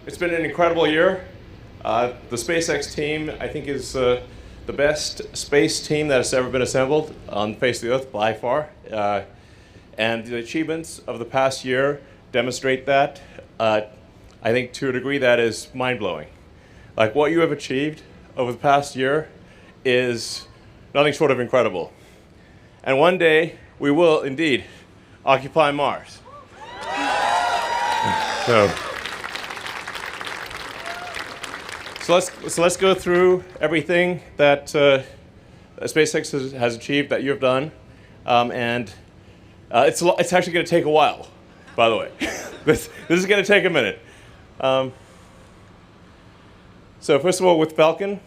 It's been an incredible year. The SpaceX team, I think, is the best space team that has ever been assembled on the face of the Earth by far. And the achievements of the past year demonstrate that. I think to a degree that is mind-blowing. Like what you have achieved over the past year is nothing short of incredible. And one day we will indeed occupy Mars. So let's go through everything that SpaceX has achieved that you've done, and it's actually going to take a while, by the way. This is going to take a minute. So first of all, with Falcon,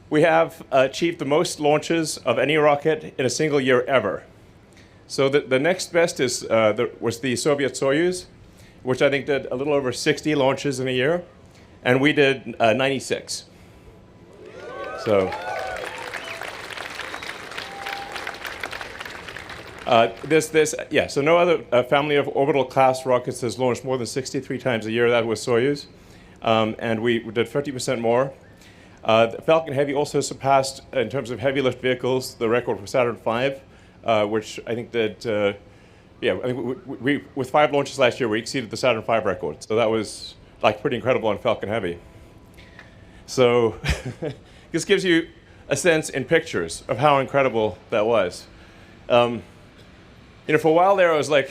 we have achieved the most launches of any rocket in a single year ever. So the next best was the Soviet Soyuz, which I think did a little over 60 launches in a year, and we did 96. So so no other family of orbital class rockets has launched more than 63 times a year. That was Soyuz, and we did 50% more. The Falcon Heavy also surpassed, in terms of heavy lift vehicles, the record for Saturn V, which I think did. I think we with 5 launches last year, we exceeded the Saturn V record. So that was like pretty incredible on Falcon Heavy. So this gives you a sense in pictures of how incredible that was. For a while there, I was like,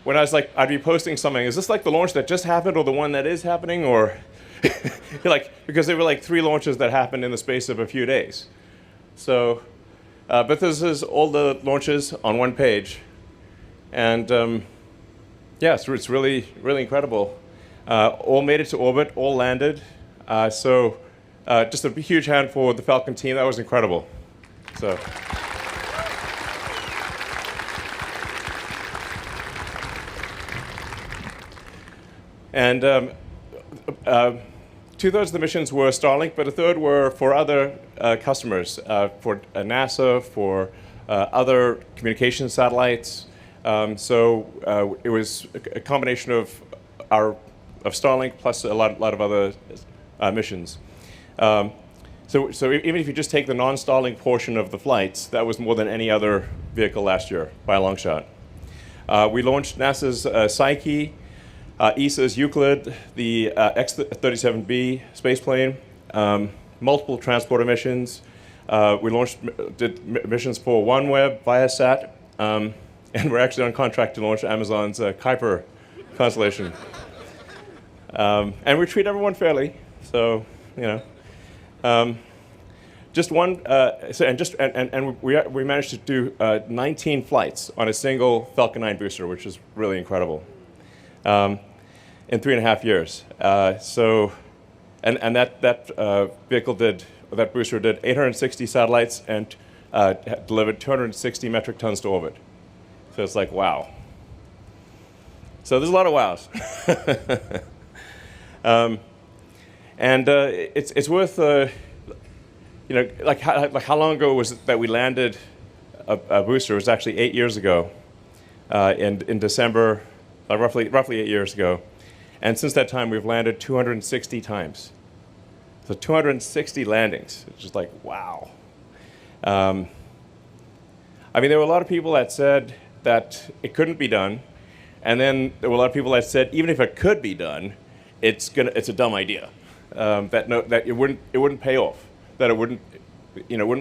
I'd be posting something, is this like the launch that just happened or the one that is happening? Or because there were like 3 launches that happened in the space of a few days. So, but this is all the launches on one page. And so it's really, really incredible. All made it to orbit, all landed. So just a huge hand for the Falcon team. That was incredible. So. And 2/3 of the missions were Starlink, but 1/3 were for other customers, for NASA, for other communication satellites. It was a combination of Starlink plus a lot of other missions. So even if you just take the non-Starlink portion of the flights, that was more than any other vehicle last year by a long shot. We launched NASA's Psyche, ESA's Euclid, the X-37B spaceplane, multiple transporter missions. We did missions for OneWeb, Viasat. And we're actually on contract to launch Amazon's Kuiper constellation. And we treat everyone fairly, so just one. We managed to do 19 flights on a single Falcon 9 booster, which is really incredible, in 3.5 years. That booster did 860 satellites and delivered 260 metric tons to orbit. So it's like, wow. So there's a lot of wows. It's worth, how long ago was it that we landed a booster? It was actually 8 years ago, in December, roughly 8 years ago. And since that time, we've landed 260 times. So 260 landings. It's just like, wow. There were a lot of people that said that it couldn't be done, and then there were a lot of people that said even if it could be done, it's a dumb idea, that it wouldn't pay off, that it wouldn't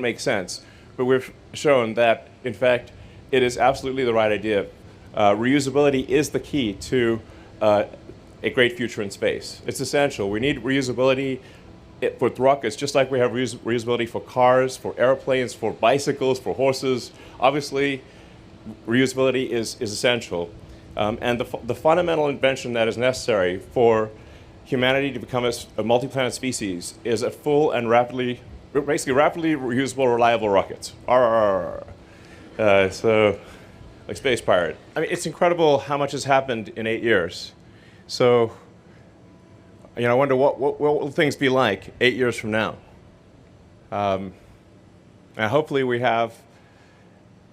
make sense. But we've shown that in fact it is absolutely the right idea. Reusability is the key to a great future in space. It's essential. We need reusability for rockets, just like we have reusability for cars, for airplanes, for bicycles, for horses. Obviously, reusability is essential. And the fundamental invention that is necessary for humanity to become a multi-planet species is a full and rapidly reusable, reliable rockets. So, like Space Pirate. It's incredible how much has happened in 8 years. So, I wonder what will things be like 8 years from now. And hopefully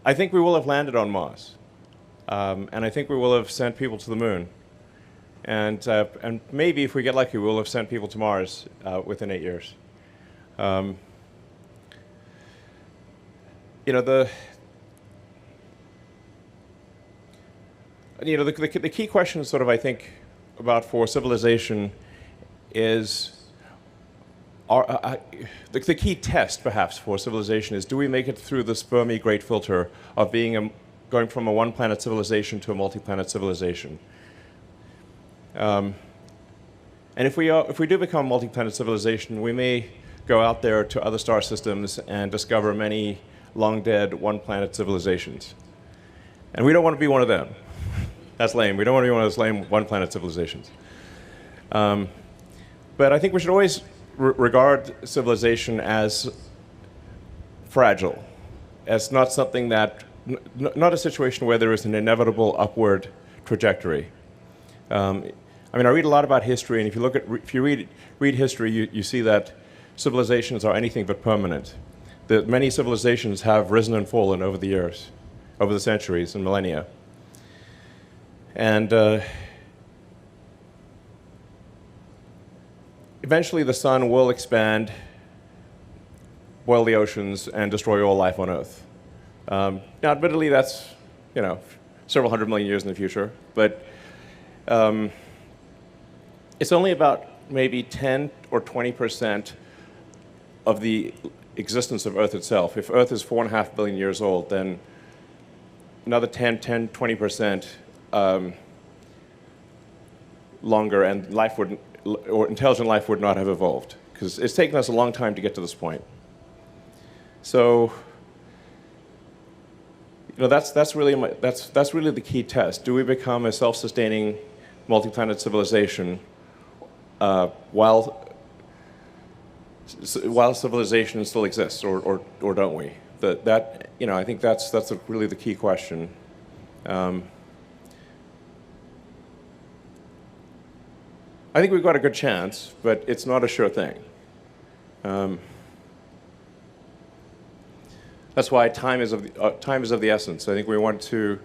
I think we will have landed on Mars. And I think we will have sent people to the moon. And maybe if we get lucky, we'll have sent people to Mars within 8 years. You know, the key question, sort of, I think, about for civilization is, the key test, perhaps, for civilization is, do we make it through this Fermi great filter of going from a one-planet civilization to a multi-planet civilization? And if we do become a multi-planet civilization, we may go out there to other star systems and discover many long-dead one-planet civilizations. And we don't want to be one of them. That's lame. We don't want to be one of those lame one-planet civilizations. But I think we should always regard civilization as fragile, as not something that, not a situation where there is an inevitable upward trajectory. I mean, I read a lot about history, and if you read history, you see that civilizations are anything but permanent. That many civilizations have risen and fallen over the years, over the centuries and millennia. And eventually the sun will expand, boil the oceans, and destroy all life on Earth. Now, admittedly, that's, several hundred million years in the future, but it's only about maybe 10 or 20% of the existence of Earth itself. If Earth is 4.5 billion years old, then another 20% longer, and intelligent life would not have evolved, because it's taken us a long time to get to this point. So, that's really the key test. Do we become a self-sustaining multi-planet civilization while civilization still exists, or don't we? I think that's really the key question. I think we've got a good chance, but it's not a sure thing. That's why time is of the essence. I think we want to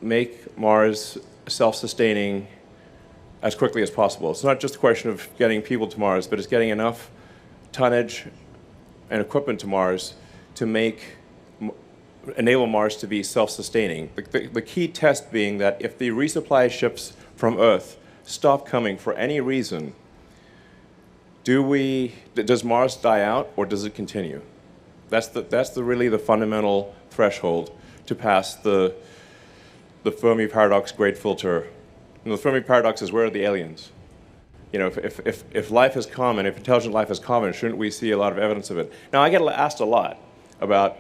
make Mars self-sustaining as quickly as possible. It's not just a question of getting people to Mars, but it's getting enough tonnage and equipment to Mars to enable Mars to be self-sustaining. The key test being that if the resupply ships from Earth stop coming for any reason, does Mars die out, or does it continue? That's really the fundamental threshold to pass the Fermi paradox great filter. And the Fermi paradox is, where are the aliens? If life is common, if intelligent life is common, shouldn't we see a lot of evidence of it? Now, I get asked a lot about,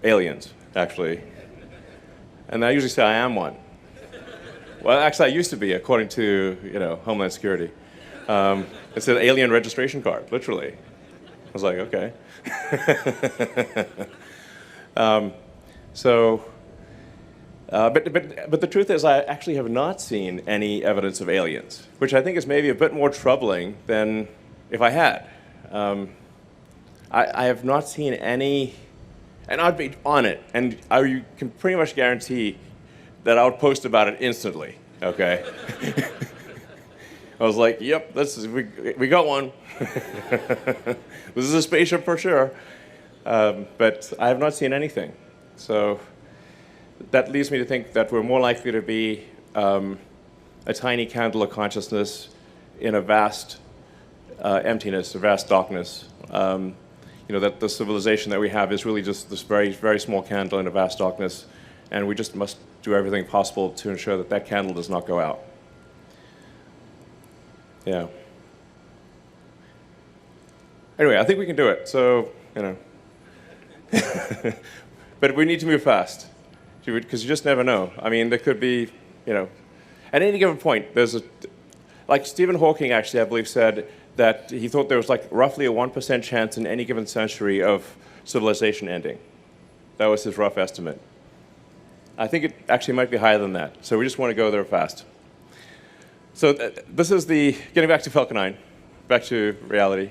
aliens, actually. And I usually say I am one. Well, actually, I used to be, according to, Homeland Security. It's an alien registration card, literally. I was like, okay. But the truth is, I actually have not seen any evidence of aliens, which I think is maybe a bit more troubling than if I had. I have not seen any, and I'd be on it, and you can pretty much guarantee that I would post about it instantly, okay? I was like, yep, we got one. This is a spaceship for sure. But I have not seen anything. So that leads me to think that we're more likely to be a tiny candle of consciousness in a vast emptiness, a vast darkness. That the civilization that we have is really just this very, very small candle in a vast darkness, and we just must do everything possible to ensure that that candle does not go out. Yeah. Anyway, I think we can do it. So, but we need to move fast, because you just never know. I mean, there could be, at any given point, like Stephen Hawking actually, I believe, said that he thought there was like roughly a 1% chance in any given century of civilization ending. That was his rough estimate. I think it actually might be higher than that. So we just want to go there fast. So this is getting back to Falcon 9, back to reality.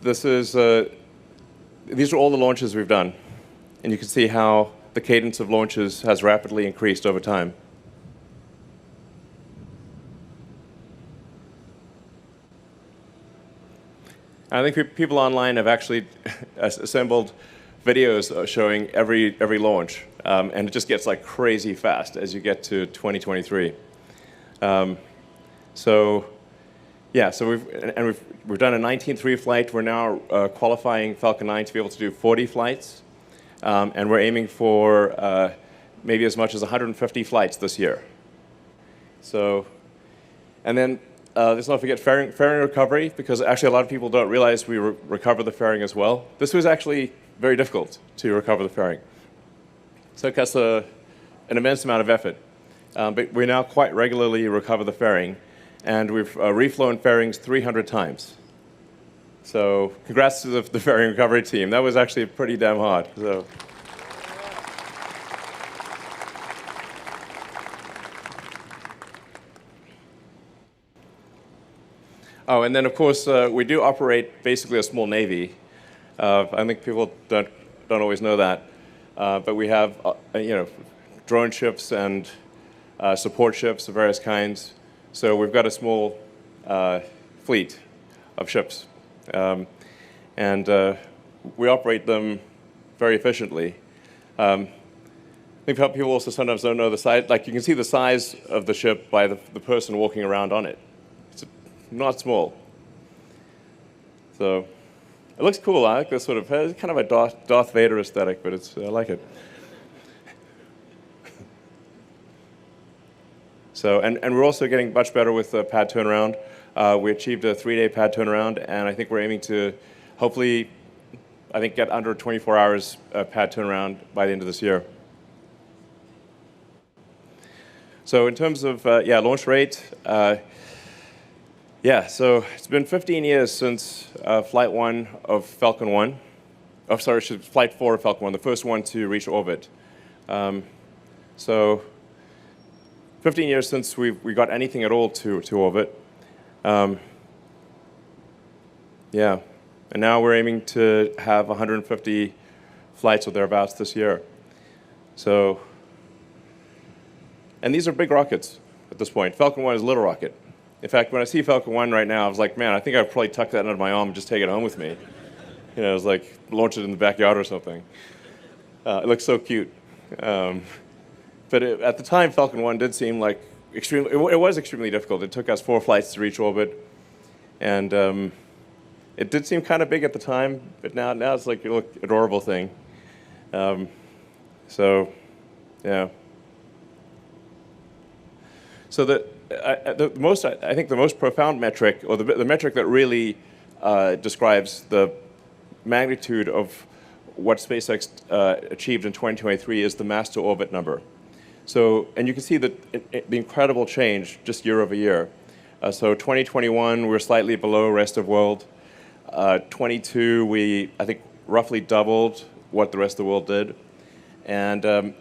These are all the launches we've done. And you can see how the cadence of launches has rapidly increased over time. I think people online have actually assembled videos showing every launch, and it just gets like crazy fast as you get to 2023. So we've done a 19th reflight. We're now qualifying Falcon 9 to be able to do 40 flights, and we're aiming for maybe as much as 150 flights this year. So, and then let's not forget fairing recovery, because actually a lot of people don't realize we recover the fairing as well. This was actually very difficult to recover the fairing. So it costs an immense amount of effort. But we now quite regularly recover the fairing, and we've reflown fairings 300 times. So congrats to the fairing recovery team. That was actually pretty damn hard. So. Oh, and then of course we do operate basically a small navy. I think people don't always know that, but we have drone ships and support ships of various kinds. So we've got a small fleet of ships, and we operate them very efficiently. I think people also sometimes don't know the size. Like, you can see the size of the ship by the person walking around on it. It's not small. So it looks cool. I like this sort of, it's kind of a Darth Vader aesthetic, but I like it. So, and we're also getting much better with pad turnaround. We achieved a 3-day pad turnaround, and I think we're aiming to hopefully, get under 24 hours pad turnaround by the end of this year. So in terms of launch rate, so it's been 15 years since Flight 1 of Falcon 1. Oh, sorry, Flight 4 of Falcon 1, the first one to reach orbit. So 15 years since we got anything at all to orbit. And now we're aiming to have 150 flights or thereabouts this year. So, and these are big rockets at this point. Falcon 1 is a little rocket. In fact, when I see Falcon 1 right now, I was like, man, I think I'd probably tuck that under my arm and just take it home with me. It was like launch it in the backyard or something. It looks so cute. But at the time, Falcon 1 did seem like it was extremely difficult. It took us 4 flights to reach orbit. And it did seem kind of big at the time, but now it's like a adorable thing. So, yeah. So the most profound metric, or the metric that really describes the magnitude of what SpaceX achieved in 2023 is the mass to orbit number. So, and you can see the incredible change just year over year. So 2021, we're slightly below rest of world. 22, we, I think, roughly doubled what the rest of the world did. And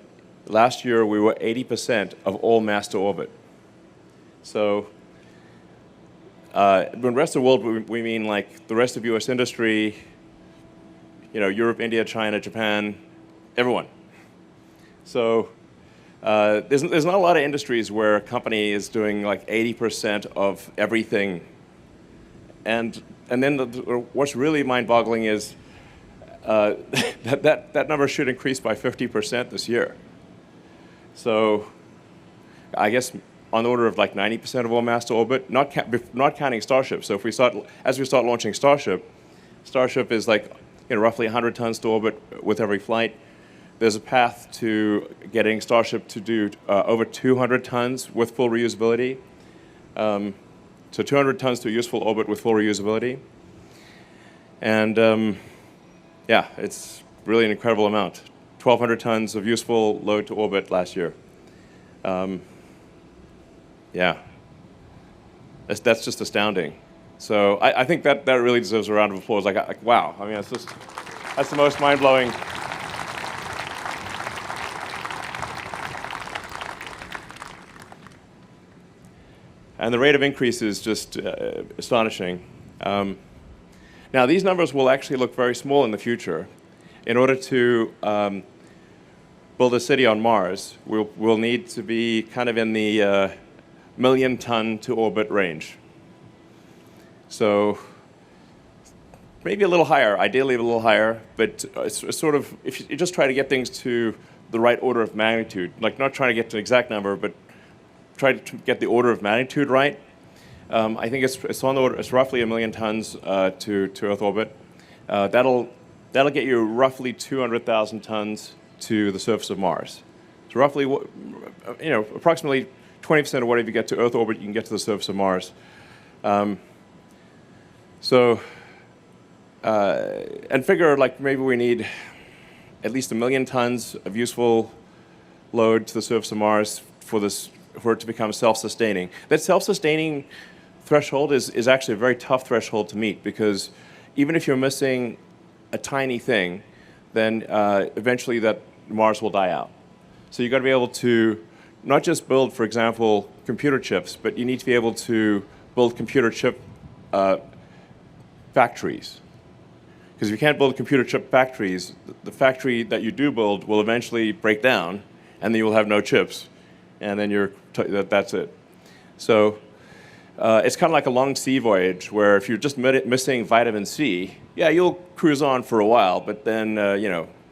last year, we were 80% of all mass to orbit. So when rest of the world, we mean like the rest of US industry, Europe, India, China, Japan, everyone. So there's not a lot of industries where a company is doing like 80% of everything. And then what's really mind-boggling is that number should increase by 50% this year. So I guess on the order of like 90% of all mass to orbit, not counting Starship. So as we start launching Starship is like roughly 100 tons to orbit with every flight. There's a path to getting Starship to do over 200 tons with full reusability. So 200 tons to useful orbit with full reusability. And it's really an incredible amount. 1,200 tons of useful load to orbit last year. That's just astounding. So I think that really deserves a round of applause. Like wow, I mean, that's the most mind-blowing. And the rate of increase is just astonishing. Now, these numbers will actually look very small in the future. In order to build a city on Mars, we'll need to be kind of in the million-ton to orbit range. So maybe a little higher, ideally a little higher, but it's sort of, if you just try to get things to the right order of magnitude, like not trying to get to an exact number, but try to get the order of magnitude right. I think it's on the order, it's roughly 1 million tons to Earth orbit. That'll get you roughly 200,000 tons to the surface of Mars. So roughly, approximately 20% of whatever you get to Earth orbit, you can get to the surface of Mars. And figure like maybe we need at least 1 million tons of useful load to the surface of Mars for it to become self-sustaining. That self-sustaining threshold is actually a very tough threshold to meet, because even if you're missing a tiny thing, then eventually that Mars will die out. So you've got to be able to not just build, for example, computer chips, but you need to be able to build computer chip factories. Because if you can't build computer chip factories, the factory that you do build will eventually break down, and then you will have no chips, and then that's it. So it's kind of like a long sea voyage, where if you're just missing vitamin C, yeah, you'll cruise on for a while, but then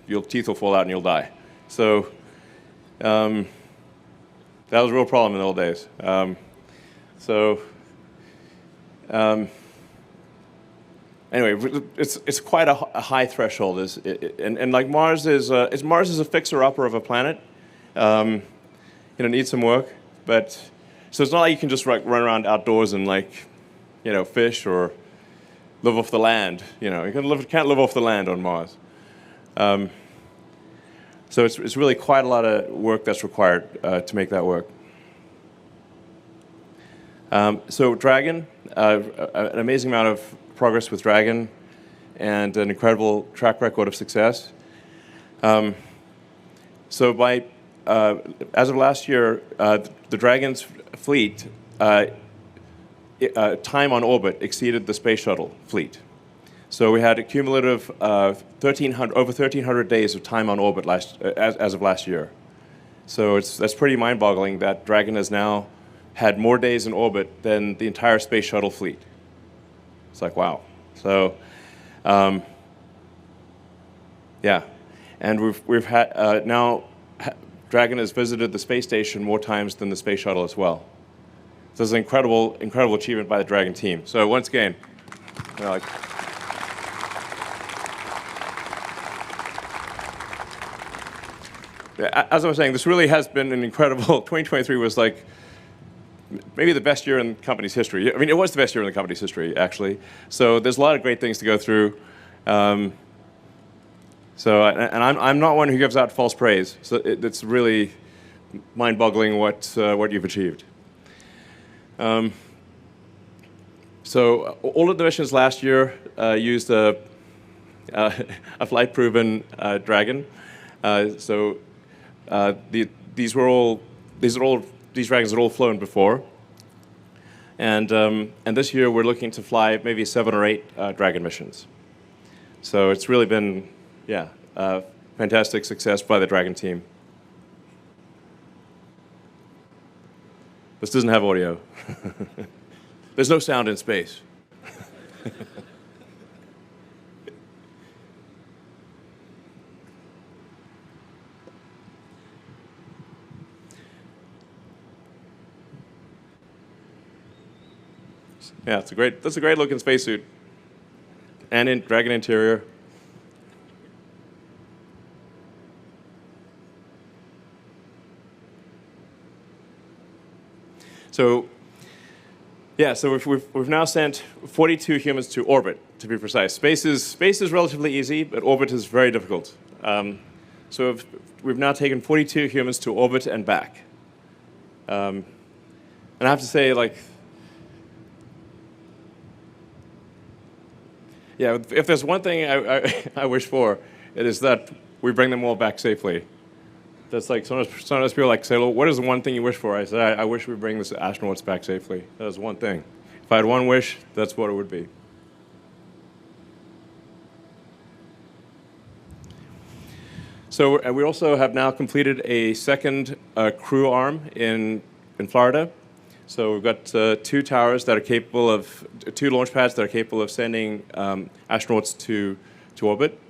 your teeth will fall out and you'll die. So that was a real problem in the old days. Anyway, it's quite a high threshold, and like Mars is a fixer-upper of a planet. Needs some work, but so it's not like you can just run around outdoors and fish or live off the land. You can't live off the land on Mars. So it's really quite a lot of work that's required to make that work. So Dragon, an amazing amount of progress with Dragon, and an incredible track record of success. So by as of last year, the Dragon's fleet time on orbit exceeded the space shuttle fleet. So we had a cumulative over 1,300 days of time on orbit as of last year. So that's pretty mind-boggling that Dragon has now had more days in orbit than the entire space shuttle fleet. It's like, wow. So, yeah, and we've had now Dragon has visited the space station more times than the space shuttle as well. So it's an incredible achievement by the Dragon team. So once again, as I was saying, this really has been an incredible. 2023 was like maybe the best year in the company's history. I mean, it was the best year in the company's history, actually. So there's a lot of great things to go through. I'm not one who gives out false praise. So it's really mind-boggling what you've achieved. So all of the missions last year used a flight-proven Dragon. These Dragons are all flown before, and this year we're looking to fly maybe 7 or 8 Dragon missions. So it's really been, fantastic success by the Dragon team. This doesn't have audio. There's no sound in space. Yeah, that's a great looking spacesuit, and in Dragon interior. So, yeah, so we've now sent 42 humans to orbit, to be precise. Space is relatively easy, but orbit is very difficult. So we've now taken 42 humans to orbit and back. And I have to say, if there's one thing I wish for, it is that we bring them all back safely. That's like sometimes people say, well, what is the one thing you wish for? I said, I wish we bring the astronauts back safely. That was one thing. If I had one wish, that's what it would be. So we also have now completed a second crew arm in Florida. So we've got two towers that are capable of, two launch pads that are capable of sending astronauts to orbit.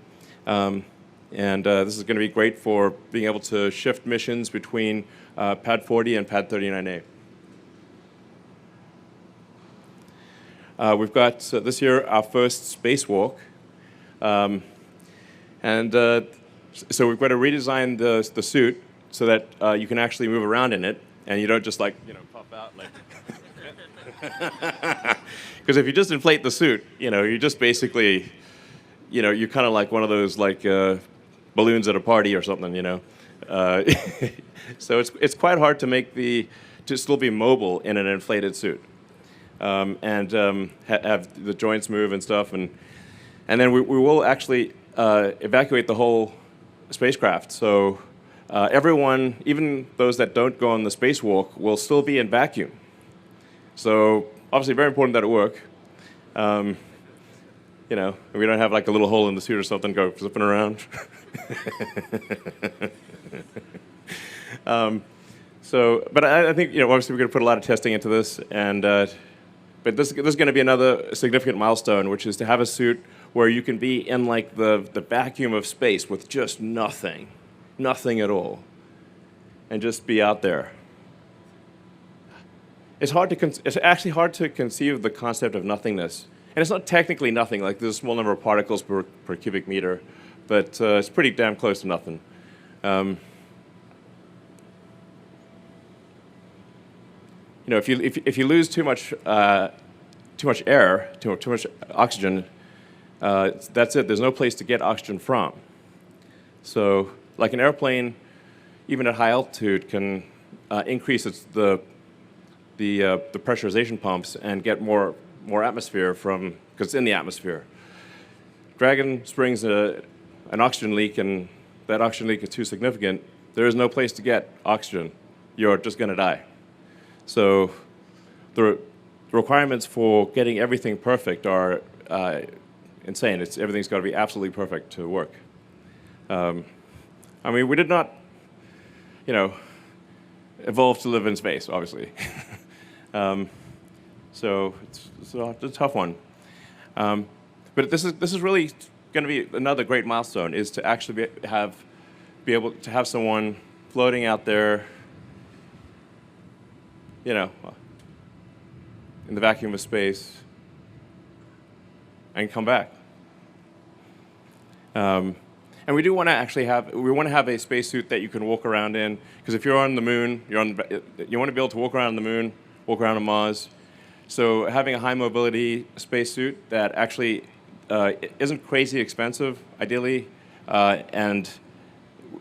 And this is going to be great for being able to shift missions between Pad 40 and Pad 39A. We've got this year our first spacewalk. So we've got to redesign the suit so that you can actually move around in it, and you don't just like, pop out like. Because if you just inflate the suit, you just basically, you're kind of like one of those like balloons at a party or something, So it's quite hard to still be mobile in an inflated suit, and have the joints move and stuff, and then we will actually evacuate the whole spacecraft. So everyone, even those that don't go on the spacewalk, will still be in vacuum. So obviously very important that it work. We don't have like a little hole in the suit or something go flipping around. But I think obviously we're going to put a lot of testing into this, and but this is going to be another significant milestone, which is to have a suit where you can be in like the vacuum of space with just nothing at all, and just be out there. It's actually hard to conceive the concept of nothingness, and it's not technically nothing. Like there's a small number of particles per cubic meter, but it's pretty damn close to nothing. If you lose too much air, too much oxygen, that's it. There's no place to get oxygen from. So, like an airplane, even at high altitude, can increase the pressurization pumps and get more atmosphere because it's in the atmosphere. Dragon springs an oxygen leak, and that oxygen leak is too significant. There is no place to get oxygen. You're just going to die. So the requirements for getting everything perfect are insane. Everything's got to be absolutely perfect to work. We did not, evolve to live in space, obviously. So it's a tough one. But this is really going to be another great milestone, is to actually be able to have someone floating out there, in the vacuum of space, and come back. And we do want to actually have a spacesuit that you can walk around in, because if you're on the moon, you want to be able to walk around on the moon, walk around on Mars. So having a high mobility spacesuit that actually isn't crazy expensive, ideally, and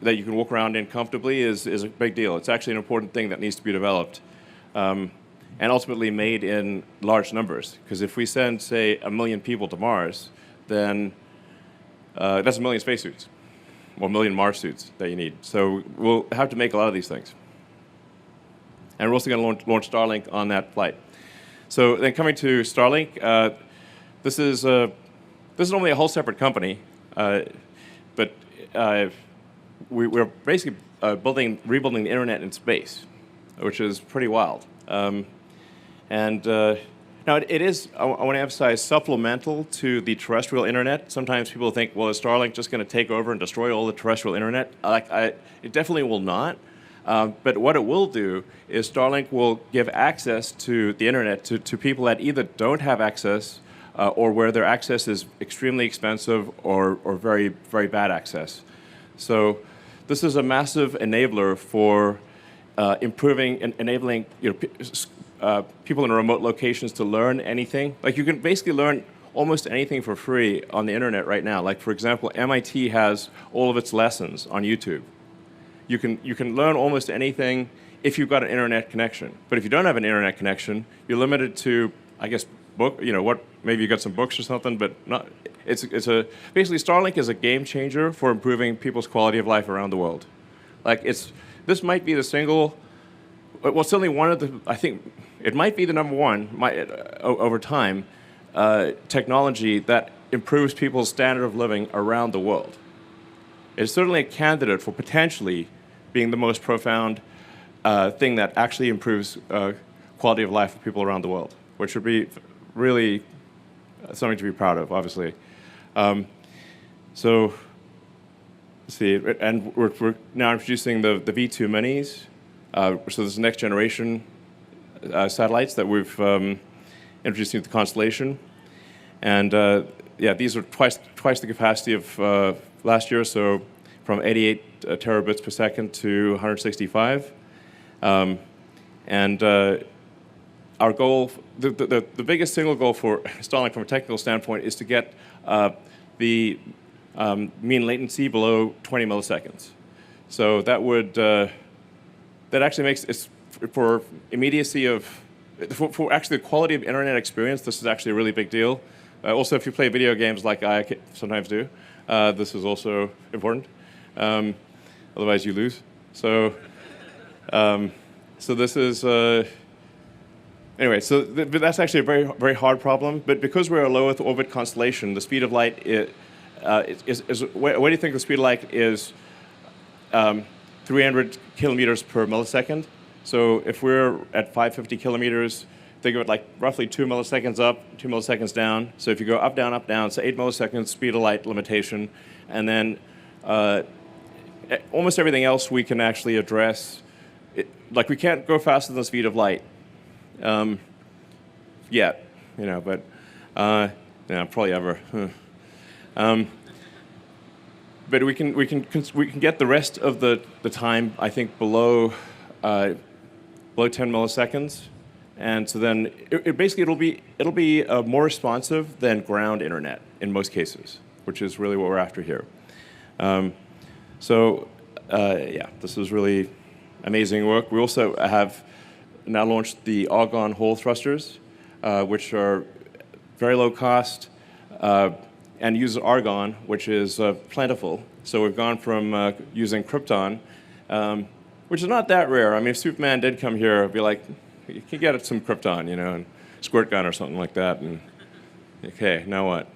that you can walk around in comfortably is a big deal. It's actually an important thing that needs to be developed. And ultimately made in large numbers. Because if we send, say, 1 million people to Mars, then that's 1 million spacesuits, or 1 million Mars suits that you need. So we'll have to make a lot of these things. And we're also going to launch Starlink on that flight. So then coming to Starlink, this is normally a whole separate company, but we're basically rebuilding the internet in space, which is pretty wild. Now it is, I want to emphasize, supplemental to the terrestrial internet. Sometimes people think, well, is Starlink just going to take over and destroy all the terrestrial internet? It definitely will not. But what it will do is Starlink will give access to the internet to people that either don't have access or where their access is extremely expensive or very, very bad access. So this is a massive enabler for enabling people in remote locations to learn anything. Like you can basically learn almost anything for free on the internet right now. Like for example, MIT has all of its lessons on YouTube. You can learn almost anything if you've got an internet connection. But if you don't have an internet connection, you're limited to, I guess, maybe you got some books or something, but not. Basically Starlink is a game changer for improving people's quality of life around the world. This might be the single. Well, certainly one of the, I think, it might be the number one over time, technology that improves people's standard of living around the world. It's certainly a candidate for potentially being the most profound thing that actually improves quality of life for people around the world, which would be really something to be proud of, obviously. So, let's see, and we're now introducing the V2 minis. So this is next generation satellites that we've introduced into the constellation. And yeah, these are twice the capacity of last year, so from 88 terabits per second to 165. And our goal, the biggest single goal for Starlink from a technical standpoint is to get the mean latency below 20 milliseconds. So that would, that actually makes it, for immediacy of, for actually the quality of internet experience, this is actually a really big deal. Also, if you play video games like I sometimes do, this is also important. Otherwise, you lose. So, so this is, anyway, so but that's actually a very, very hard problem. But because we're a low Earth orbit constellation, the speed of light is what do you think the speed of light is? 300 kilometers per millisecond. So if we're at 550 kilometers, think of it like roughly 2 milliseconds up, 2 milliseconds down. So if you go up, down, so 8 milliseconds speed of light limitation. And then almost everything else we can actually address. Like we can't go faster than the speed of light yet, you know, but yeah, probably ever. But we can get the rest of the time, I think, below 10 milliseconds, and so then basically it'll be more responsive than ground internet in most cases, which is really what we're after here. So yeah, this is really amazing work. We also have now launched the Argon Hall thrusters, which are very low cost. And uses argon, which is plentiful. So we've gone from using krypton, which is not that rare. I mean, if Superman did come here, I'd be like, you can get some krypton, you know, and squirt gun or something like that. And okay, now what?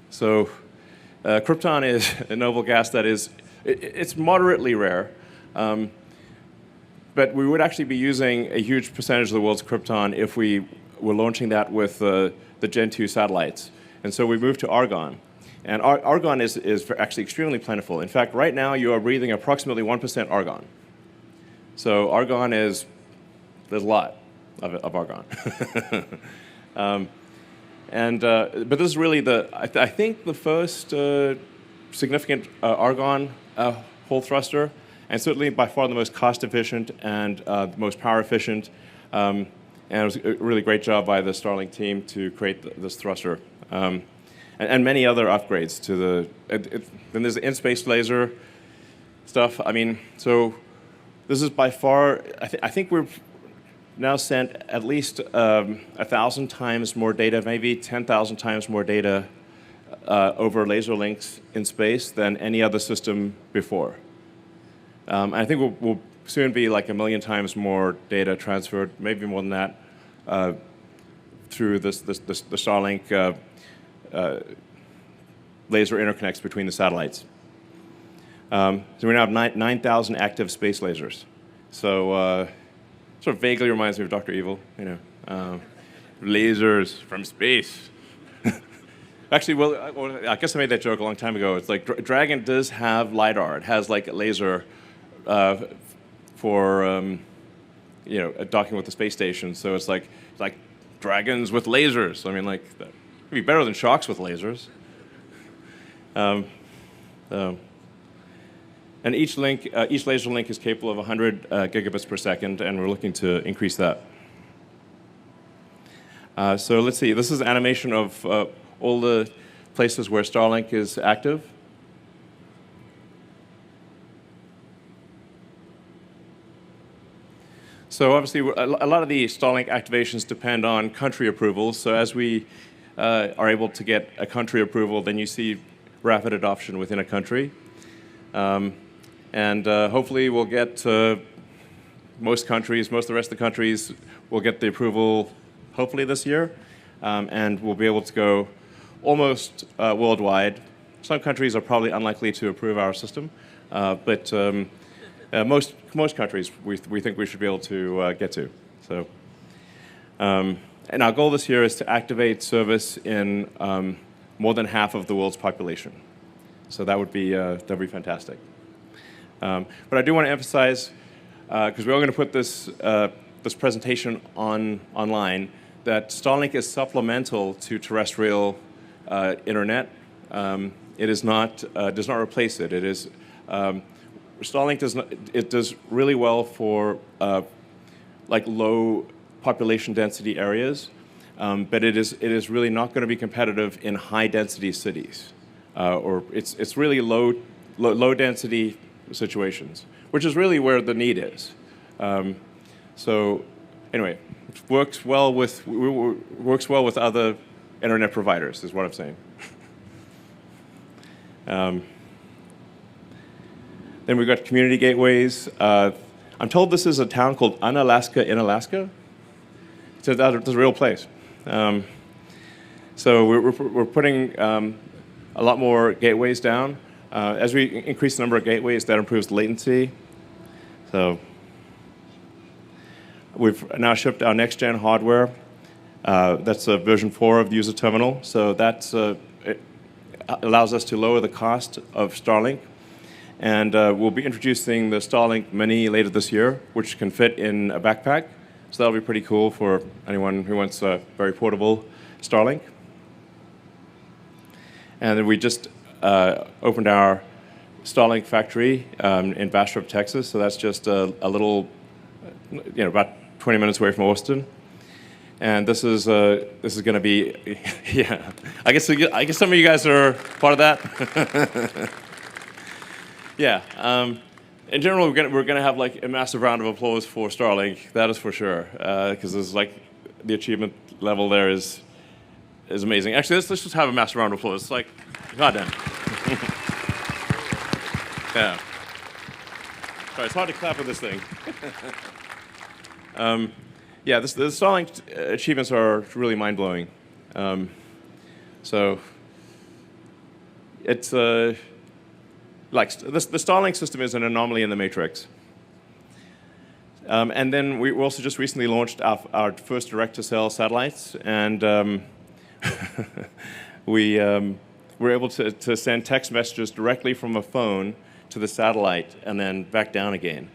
So krypton is a noble gas that is, it's moderately rare. But we would actually be using a huge percentage of the world's krypton if we were launching that with the Gen 2 satellites. And so we moved to argon. And argon is actually extremely plentiful. In fact, right now you are breathing approximately 1% argon. So argon is, there's a lot of argon. But this is really I think the first significant argon Hall thruster, and certainly by far the most cost efficient and the most power efficient. And it was a really great job by the Starlink team to create this thruster. And many other upgrades to the, then there's the in-space laser stuff. I mean, so this is by far, I think we've now sent at least 1,000 times more data, maybe 10,000 times more data over laser links in space than any other system before. I think we'll soon be like 1 million times more data transferred, maybe more than that, through the Starlink laser interconnects between the satellites. So we now have 9,000 active space lasers. So sort of vaguely reminds me of Dr. Evil, you know, lasers from space. Actually, well, I guess I made that joke a long time ago. It's like Dragon does have LiDAR. It has like a laser for you know, docking with the space station. So it's like dragons with lasers. I mean, like it'd be better than sharks with lasers. And each laser link is capable of 100 gigabits per second, and we're looking to increase that. So let's see. This is an animation of all the places where Starlink is active. So obviously, a lot of the Starlink activations depend on country approvals. So as we are able to get a country approval, then you see rapid adoption within a country. And hopefully we'll get most of the rest of the countries will get the approval hopefully this year. And we'll be able to go almost worldwide Some countries are probably unlikely to approve our system, but most countries we think we should be able to get to. So, and our goal this year is to activate service in more than half of the world's population. So that would be fantastic. But I do want to emphasize, because we're all going to put this this presentation online, that Starlink is supplemental to terrestrial internet. It is not does not replace it. It is Starlink does really well for like low population density areas, but it is really not going to be competitive in high density cities, or it's really low density situations, which is really where the need is. So anyway, it works well with other internet providers, is what I'm saying. Then we've got community gateways. I'm told this is a town called Unalaska in Alaska. So that's a real place. So we're putting a lot more gateways down. As we increase the number of gateways, that improves latency. So we've now shipped our next-gen hardware. That's version 4 of the user terminal. So that's it allows us to lower the cost of Starlink. And we'll be introducing the Starlink Mini later this year, which can fit in a backpack. So that'll be pretty cool for anyone who wants a very portable Starlink. And then we just opened our Starlink factory in Bastrop, Texas. So that's just a little, about 20 minutes away from Austin. And this is going to be, yeah. I guess some of you guys are part of that. Yeah. In general, we're going to have like a massive round of applause for Starlink. That is for sure, because there's like the achievement level there is amazing. Actually, let's just have a massive round of applause. It's like, goddamn. Yeah. Sorry, it's hard to clap with this thing. Yeah, the Starlink achievements are really mind-blowing. So it's like the Starlink system is an anomaly in the matrix. And then we also just recently launched our first direct-to-cell satellites, and we were able to send text messages directly from a phone to the satellite and then back down again.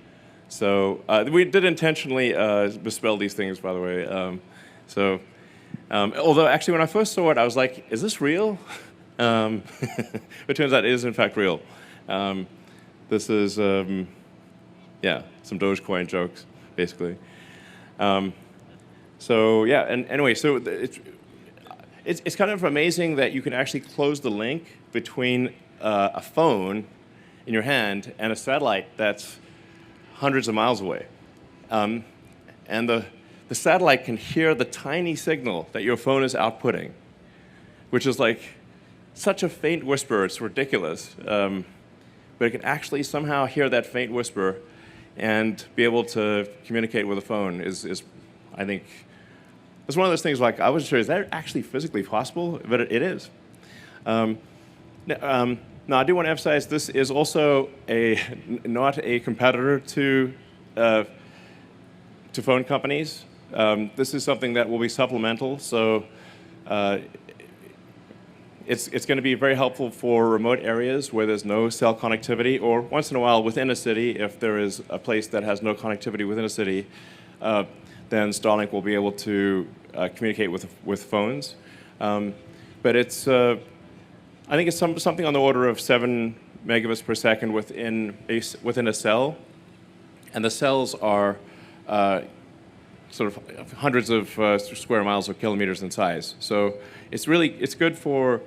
So we did intentionally misspell these things, by the way. Although actually when I first saw it, I was like, is this real? It turns out it is in fact real. This is, yeah, some Dogecoin jokes, basically. So yeah, and anyway, so it's kind of amazing that you can actually close the link between a phone in your hand and a satellite that's hundreds of miles away. And the satellite can hear the tiny signal that your phone is outputting, which is like such a faint whisper, it's ridiculous. But it can actually somehow hear that faint whisper and be able to communicate with a phone is I think, it's one of those things like, I wasn't sure, is that actually physically possible? But it is. Now, I do want to emphasize this is also not a competitor to phone companies. This is something that will be supplemental, so it's going to be very helpful for remote areas where there's no cell connectivity, or once in a while within a city, if there is a place that has no connectivity within a city, then Starlink will be able to communicate with phones. But it's I think it's something on the order of 7 megabits per second within a cell, and the cells are sort of hundreds of square miles or kilometers in size. So it's good for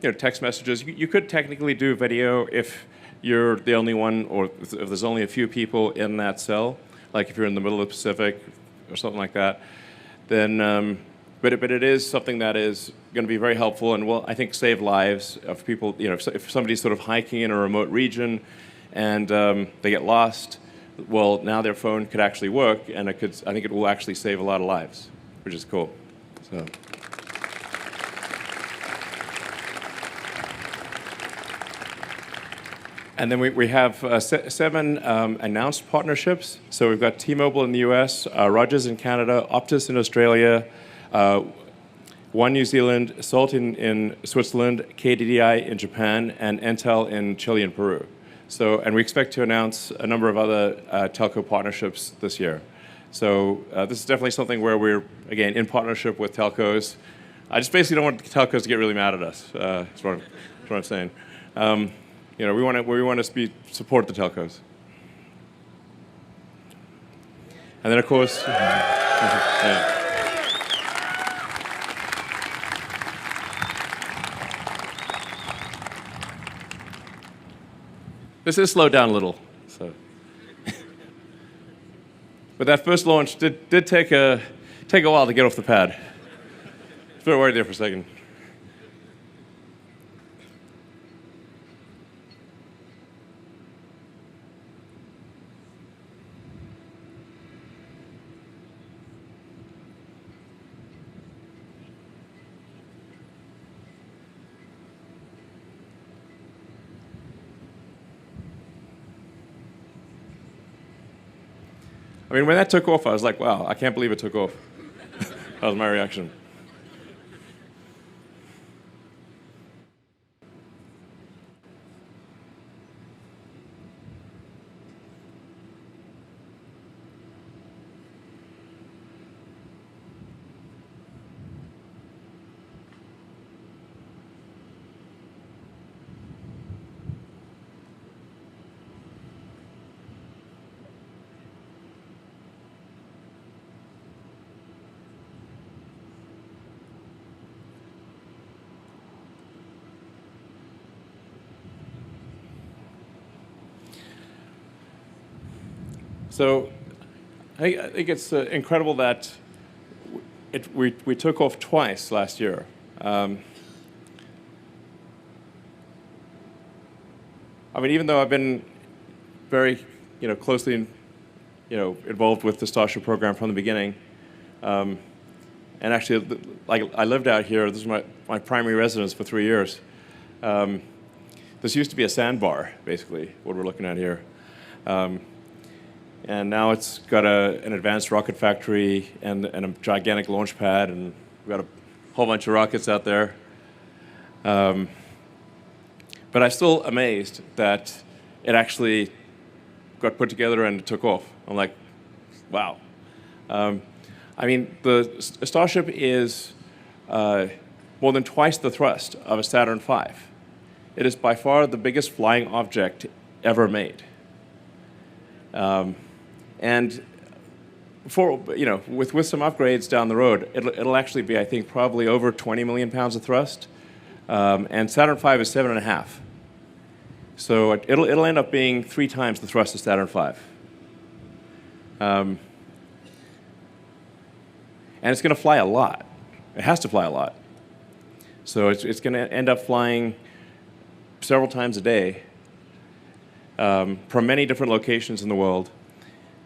text messages. You could technically do video if you're the only one, or if there's only a few people in that cell, like if you're in the middle of the Pacific or something like that. Then. But it is something that is going to be very helpful and will, I think, save lives of people. If somebody's sort of hiking in a remote region and they get lost, well, now their phone could actually work, and I think it will actually save a lot of lives, which is cool. So. And then we have 7 announced partnerships. So we've got T-Mobile in the US, Rogers in Canada, Optus in Australia, One New Zealand, Salt in Switzerland, KDDI in Japan, and Entel in Chile and Peru. So, and we expect to announce a number of other telco partnerships this year. So this is definitely something where we're, again, in partnership with telcos. I just basically don't want telcos to get really mad at us. That's what I'm saying. You know, we want to support the telcos. And then, of course, yeah. This is slowed down a little. So. But that first launch did take a while to get off the pad. I was very worried there for a second. I mean, when that took off, I was like, wow, I can't believe it took off. That was my reaction. So I think it's incredible that we took off twice last year. I mean, even though I've been very, closely, involved with the Starship program from the beginning, and actually, like I lived out here. This is my primary residence for 3 years. This used to be a sandbar, basically, what we're looking at here. And now it's got an advanced rocket factory and a gigantic launch pad, and we've got a whole bunch of rockets out there. But I'm still amazed that it actually got put together and it took off. I'm like, wow. I mean, the Starship is more than twice the thrust of a Saturn V. It is by far the biggest flying object ever made. And with some upgrades down the road, it'll actually be, I think, probably over 20 million pounds of thrust. And Saturn V is 7.5. So it'll end up being 3 times the thrust of Saturn V. And it's going to fly a lot. It has to fly a lot. So it's going to end up flying several times a day from many different locations in the world.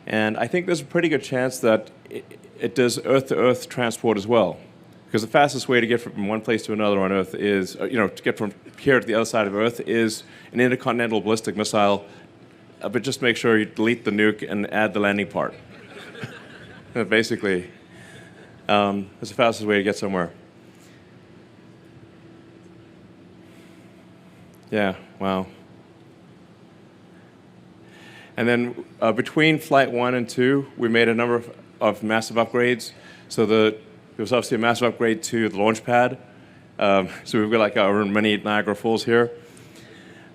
And I think there's a pretty good chance that it does Earth-to-Earth transport as well. Because the fastest way to get from one place to another on Earth is, to get from here to the other side of Earth is an intercontinental ballistic missile. But just make sure you delete the nuke and add the landing part. Basically, that's the fastest way to get somewhere. Yeah, wow. And then between Flight 1 and 2, we made a number of massive upgrades. So there was obviously a massive upgrade to the launch pad. So we've got like our mini Niagara Falls here.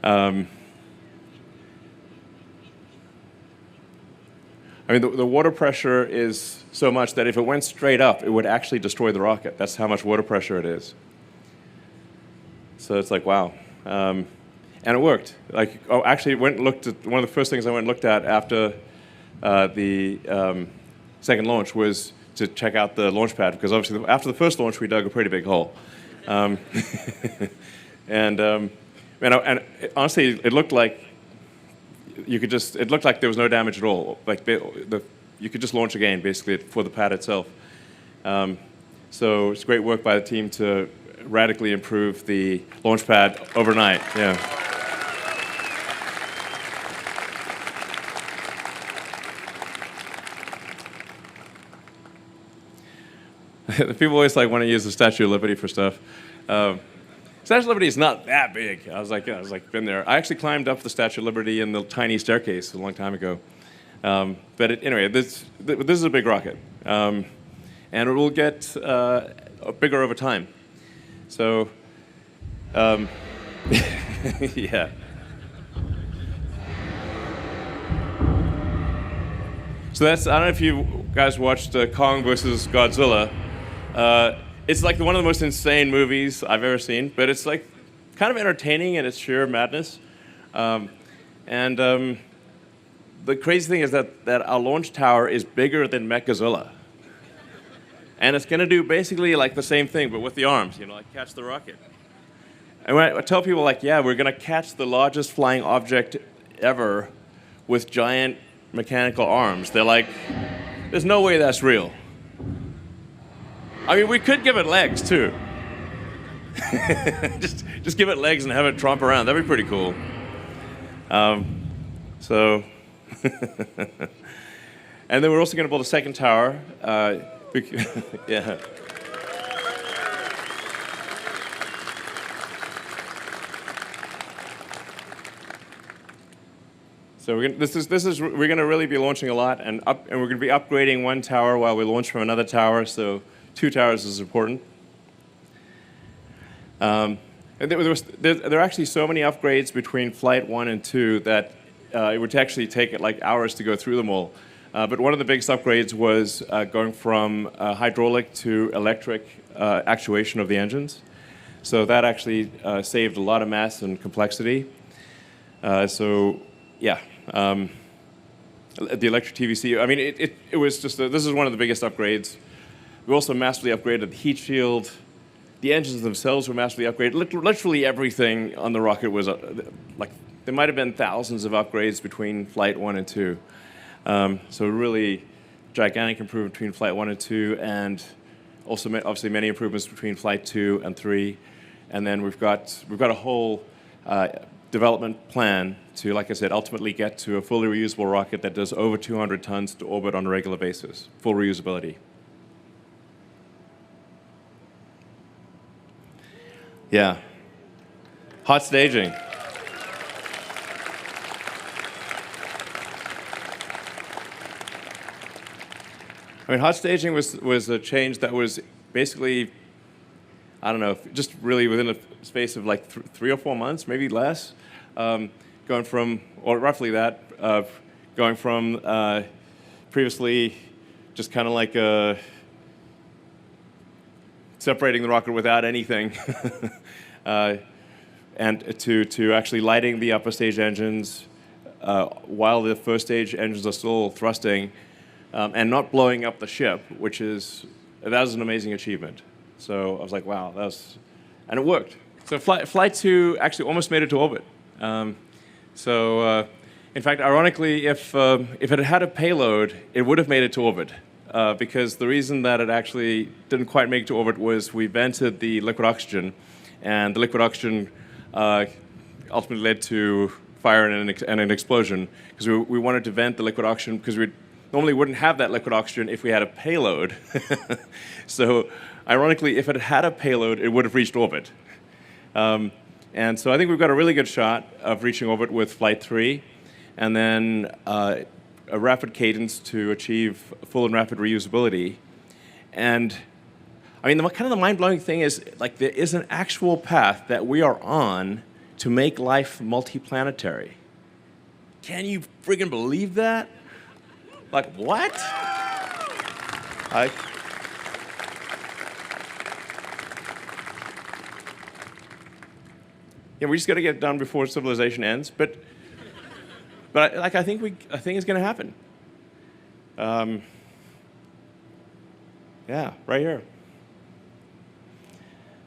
I mean, the water pressure is so much that if it went straight up, it would actually destroy the rocket. That's how much water pressure it is. So it's like, wow. And it worked. Actually, went and looked at one of the first things I went and looked at after the second launch was to check out the launch pad, because obviously after the first launch we dug a pretty big hole, and honestly it looked like it looked like there was no damage at all. Like you could just launch again basically for the pad itself. So it's great work by the team to radically improve the launch pad overnight. Yeah. People always like want to use the Statue of Liberty for stuff. Statue of Liberty is not that big. I was like, been there. I actually climbed up the Statue of Liberty in the tiny staircase a long time ago. Anyway, this is a big rocket, and it will get bigger over time. So, yeah. So I don't know if you guys watched Kong versus Godzilla. It's like one of the most insane movies I've ever seen, but it's like kind of entertaining in its sheer madness. The crazy thing is that our launch tower is bigger than Mechazilla. And it's going to do basically like the same thing, but with the arms, like catch the rocket. And when I tell people, like, yeah, we're going to catch the largest flying object ever with giant mechanical arms, they're like, there's no way that's real. I mean, we could give it legs, too. just give it legs and have it tromp around. That'd be pretty cool. So, and then we're also going to build a second tower. Yeah. So we're going to really be launching a lot, and we're going to be upgrading one tower while we launch from another tower. So 2 towers is important. And there are actually so many upgrades between Flight 1 and 2 that it would actually take like hours to go through them all. But one of the biggest upgrades was going from hydraulic to electric actuation of the engines. So that actually saved a lot of mass and complexity. So yeah, the electric TVC. I mean, it was just this is one of the biggest upgrades. We also massively upgraded the heat shield. The engines themselves were massively upgraded. Literally everything on the rocket was like there might have been thousands of upgrades between Flight 1 and 2. So really gigantic improvement between Flight 1 and 2, and also obviously many improvements between Flight 2 and 3. And then we've got a whole development plan to, like I said, ultimately get to a fully reusable rocket that does over 200 tons to orbit on a regular basis. Full reusability. Yeah. Hot staging. I mean, hot staging was a change that was basically, I don't know, just really within a space of like 3 or 4 months, maybe less, going from, or roughly that, going from previously just kind of like separating the rocket without anything, and to actually lighting the upper stage engines while the first stage engines are still thrusting, and not blowing up the ship, that was an amazing achievement. So I was like, wow, and it worked. So Flight 2 actually almost made it to orbit. In fact, ironically, if it had had a payload, it would have made it to orbit. Because the reason that it actually didn't quite make it to orbit was we vented the liquid oxygen, and the liquid oxygen ultimately led to fire and an explosion, because we wanted to vent the liquid oxygen because we normally wouldn't have that liquid oxygen if we had a payload. So ironically, if it had a payload, it would have reached orbit. And so I think we've got a really good shot of reaching orbit with Flight 3, and then a rapid cadence to achieve full and rapid reusability. And I mean, kind of the mind-blowing thing is, like, there is an actual path that we are on to make life multiplanetary. Can you friggin' believe that? Like, what? Yeah, we just got to get it done before civilization ends. But like, I think it's going to happen. Yeah, right here.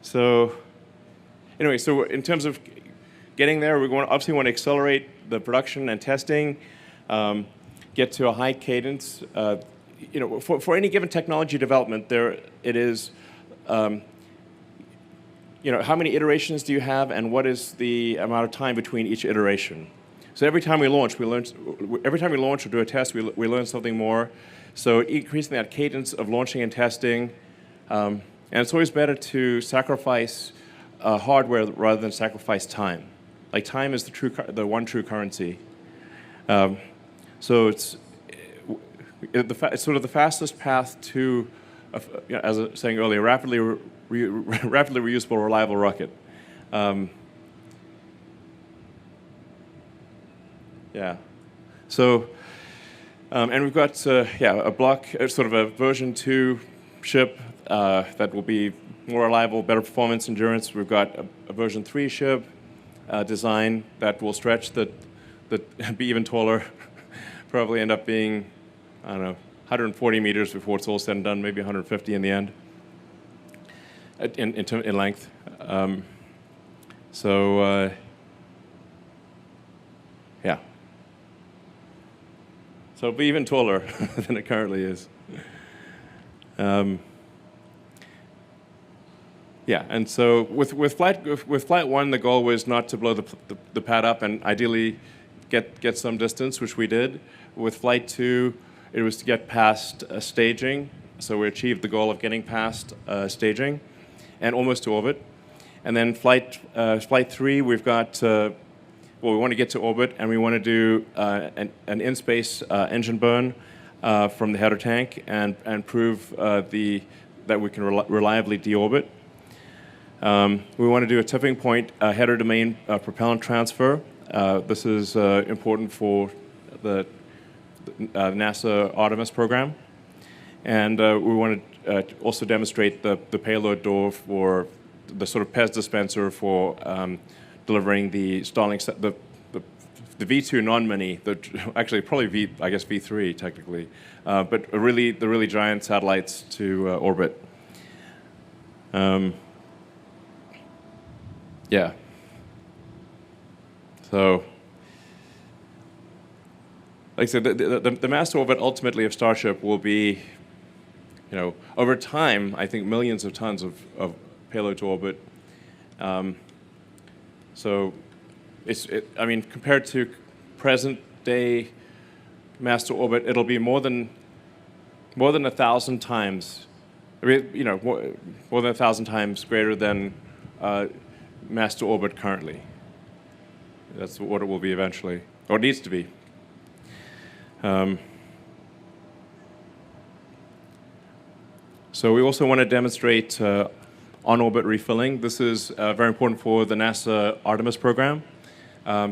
So, anyway, so in terms of getting there, we obviously want to accelerate the production and testing, get to a high cadence. For any given technology development, it is. How many iterations do you have, and what is the amount of time between each iteration? So every time we launch, every time we launch or do a test, we learn something more. So increasing that cadence of launching and testing And it's always better to sacrifice hardware rather than sacrifice time. Like time is the one true currency. So it's sort of the fastest path to, as I was saying earlier, rapidly reusable, reliable rocket. Yeah. So, and we've got a block, sort of a version 2 ship that will be more reliable, better performance, endurance. We've got a version 3 ship design that will stretch be even taller, probably end up being, I don't know, 140 meters before it's all said and done, maybe 150 in the end, in length. Yeah. So it'll be even taller than it currently is. Yeah, and so with flight 1, the goal was not to blow the pad up and ideally get some distance, which we did. With flight 2, it was to get past staging, so we achieved the goal of getting past staging and almost to orbit. And then flight 3, we've got we want to get to orbit, and we want to do an in-space engine burn from the header tank and prove that we can reliably deorbit. We want to do a tipping point header domain propellant transfer. This is important for the NASA Artemis program. And we want to also demonstrate the payload door for the sort of PEZ dispenser for delivering the Starlink, the V2 non-mini, actually probably V3 technically, but the really giant satellites to orbit. Yeah. So, like I said, the mass orbit ultimately of Starship will be, over time, I think millions of tons of payload to orbit. So, compared to present day mass to orbit, it'll be more than 1,000 times. More than 1,000 times greater than mass to orbit currently. That's what it will be eventually, or it needs to be. So we also want to demonstrate on-orbit refilling. This is very important for the NASA Artemis program.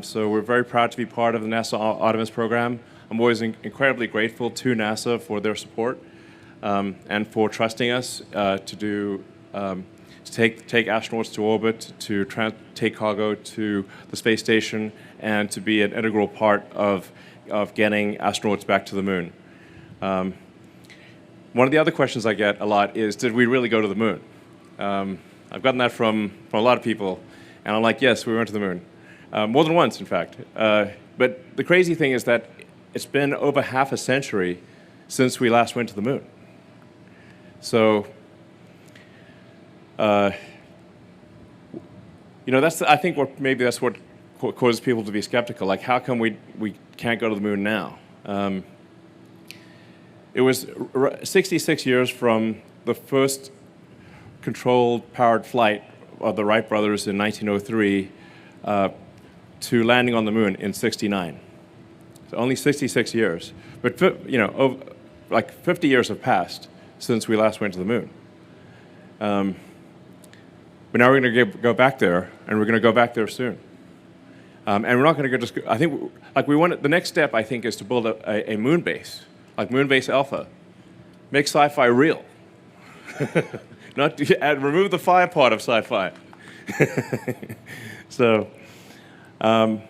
So we're very proud to be part of the NASA Artemis program. I'm always incredibly grateful to NASA for their support and for trusting us to take astronauts to orbit, to take cargo to the space station, and to be an integral part of getting astronauts back to the moon. One of the other questions I get a lot is, did we really go to the moon? I've gotten that from a lot of people, and I'm like, yes, we went to the moon. More than once, in fact. But the crazy thing is that it's been over half a century since we last went to the moon. So, I think maybe that's what causes people to be skeptical. Like, how come we can't go to the moon now? It was 66 years from the first controlled powered flight of the Wright brothers in 1903 to landing on the moon in 69. So only 66 years. But like 50 years have passed since we last went to the moon. But now we're going to go back there, and we're going to go back there soon. And we're not going to go I think, the next step, I think, is to build a moon base, like Moon Base Alpha. Make sci-fi real. Not remove the fi part of sci-fi. So, but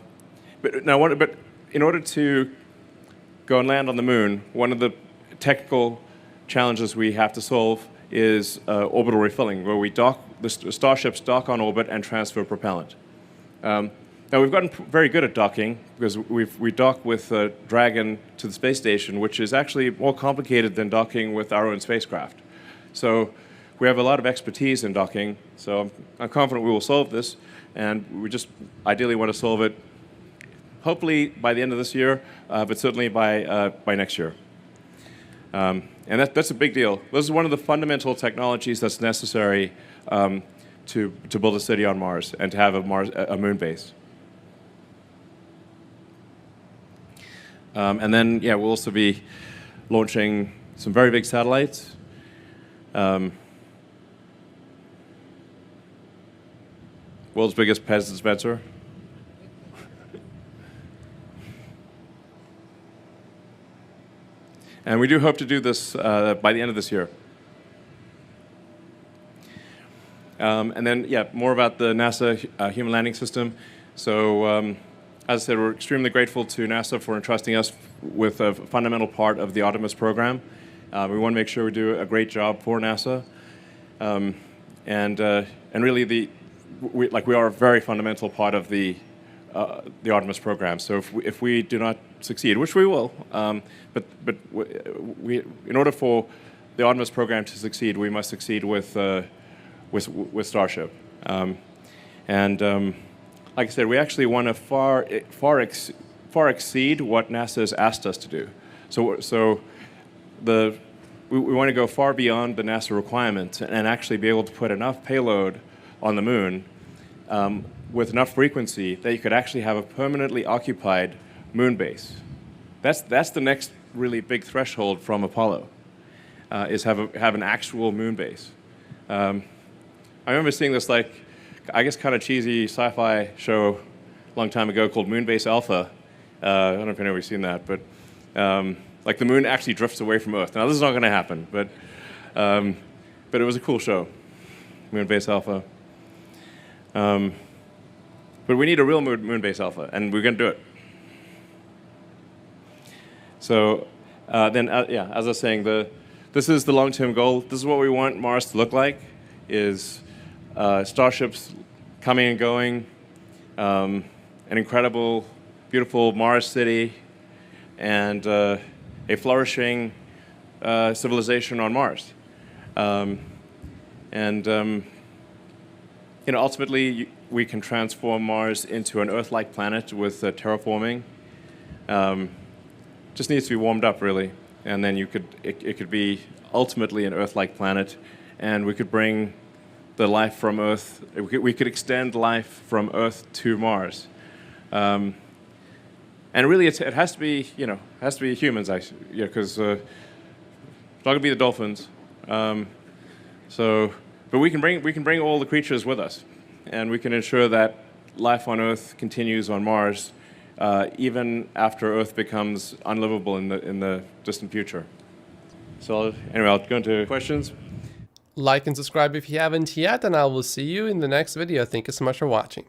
in order to go and land on the moon, one of the technical challenges we have to solve is orbital refilling, where the starships dock on orbit and transfer propellant. Now, we've gotten very good at docking because we dock with Dragon to the space station, which is actually more complicated than docking with our own spacecraft. So we have a lot of expertise in docking, so I'm confident we will solve this, and we just ideally want to solve it hopefully by the end of this year, but certainly by next year. And that's a big deal. This is one of the fundamental technologies that's necessary to build a city on Mars and to have a moon base. And then, yeah, we'll also be launching some very big satellites. World's biggest Pez dispenser. And we do hope to do this by the end of this year. And then, yeah, more about the NASA Human Landing System. So, as I said, we're extremely grateful to NASA for entrusting us with a fundamental part of the Artemis program. We want to make sure we do a great job for NASA. And really, we are a very fundamental part of the Artemis program. So if we do not succeed, which we will, but in order for the Artemis program to succeed, we must succeed with Starship. Like I said, we actually want to far exceed what NASA has asked us to do. So we want to go far beyond the NASA requirements and actually be able to put enough payload on the moon with enough frequency that you could actually have a permanently occupied moon base. That's the next really big threshold from Apollo, is have an actual moon base. I remember seeing this, I guess, kind of cheesy sci-fi show a long time ago called Moonbase Alpha. I don't know if anybody's seen that, but the moon actually drifts away from Earth. Now this is not going to happen, but it was a cool show, Moonbase Alpha. But we need a real Moonbase Alpha, and we're going to do it. So then, yeah, as I was saying, this is the long-term goal. This is what we want Mars to look like: is starships coming and going, an incredible, beautiful Mars city, and a flourishing civilization on Mars. Ultimately, we can transform Mars into an Earth-like planet with terraforming. Just needs to be warmed up, really, and then it could be ultimately an Earth-like planet, and we could bring the life from Earth. We could extend life from Earth to Mars, and really, it has to be humans, actually, because it's not going to be the dolphins. But we can bring all the creatures with us, and we can ensure that life on Earth continues on Mars, even after Earth becomes unlivable in the distant future. So anyway, I'll go into questions. Like and subscribe if you haven't yet, and I will see you in the next video. Thank you so much for watching.